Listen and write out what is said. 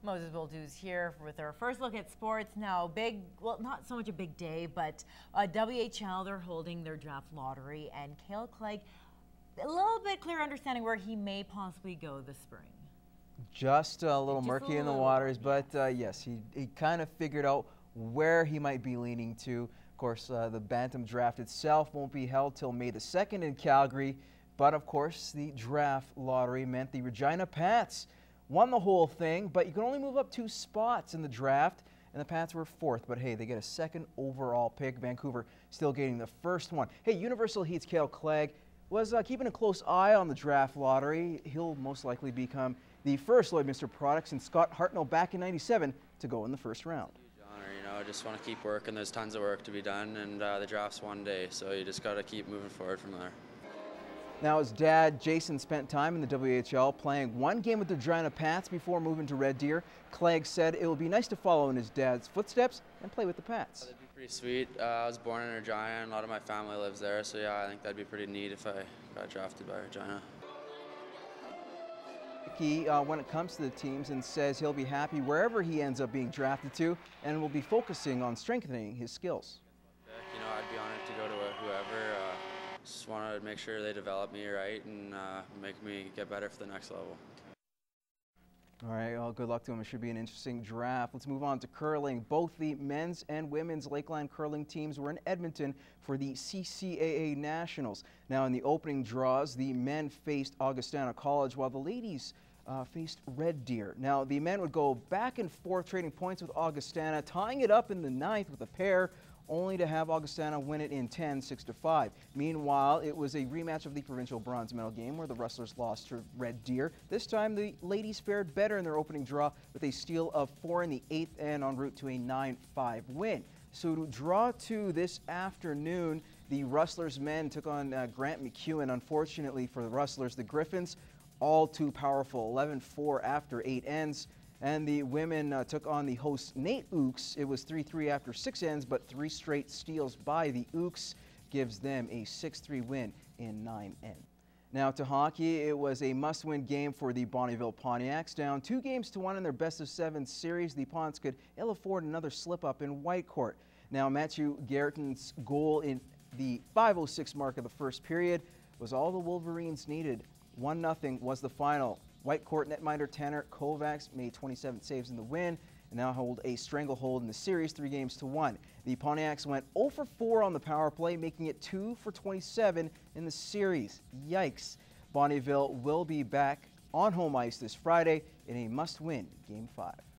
Moses Boldu's here with our first look at sports. Now, well, not so much a big day, but WHL, they're holding their draft lottery, and Kale Clague, a little bit clear understanding where he may possibly go this spring. Just a little murky in the waters, but yes, he kind of figured out where he might be leaning to. Of course, the Bantam draft itself won't be held till May the 2nd in Calgary, but of course, the draft lottery meant the Regina Pats won the whole thing, but you can only move up 2 spots in the draft, and the Pats were 4th, but hey, they get a 2nd overall pick. Vancouver still getting the 1st one. Hey, Universal Heat's Kale Clague was keeping a close eye on the draft lottery. He'll most likely become the first Lloydminster product since Scott Hartnell back in '97 to go in the 1st round. Huge honor, you know, I just want to keep working. There's tons of work to be done, and the draft's one day, so you just got to keep moving forward from there. Now, his dad, Jason, spent time in the WHL playing 1 game with the Regina Pats before moving to Red Deer. Clague said it would be nice to follow in his dad's footsteps and play with the Pats. That'd be pretty sweet. I was born in Regina, and a lot of my family lives there, so yeah, I think that'd be pretty neat if I got drafted by Regina. He, when it comes to the teams, and says he'll be happy wherever he ends up being drafted to and will be focusing on strengthening his skills. You know, I'd be honored to go to whoever. Just want to make sure they develop me right and make me get better for the next level. All right, well, good luck to him. It should be an interesting draft. Let's move on to curling. Both the men's and women's Lakeland curling teams were in Edmonton for the CKSA Nationals. Now, in the opening draws, the men faced Augustana College, while the ladies faced Red Deer. Now, the men would go back and forth, trading points with Augustana, tying it up in the 9th with a pair, only to have Augustana win it in 10, 6-5. Meanwhile, it was a rematch of the provincial bronze medal game where the Rustlers lost to Red Deer. This time, the ladies fared better in their opening draw with a steal of 4 in the 8th and en route to a 9-5 win. So to draw 2 this afternoon, the Rustlers men took on Grant McEwen. Unfortunately for the Rustlers, the Griffins, all too powerful, 11-4 after 8 ends. And the women took on the hosts Nate Ooks. It was 3-3 after 6 ends, but 3 straight steals by the Ooks gives them a 6-3 win in 9 ends. Now to hockey, it was a must-win game for the Bonnyville Pontiacs. Down 2-1 in their best-of-7 series, the Ponts could ill afford another slip-up in Whitecourt. Now Matthew Garrett's goal in the 5:06 mark of the first period was all the Wolverines needed. 1-0 was the final. Whitecourt netminder Tanner Kovacs made 27 saves in the win and now hold a stranglehold in the series 3-1. The Pontiacs went 0-4 on the power play, making it 2-27 in the series. Yikes. Bonnyville will be back on home ice this Friday in a must-win Game 5.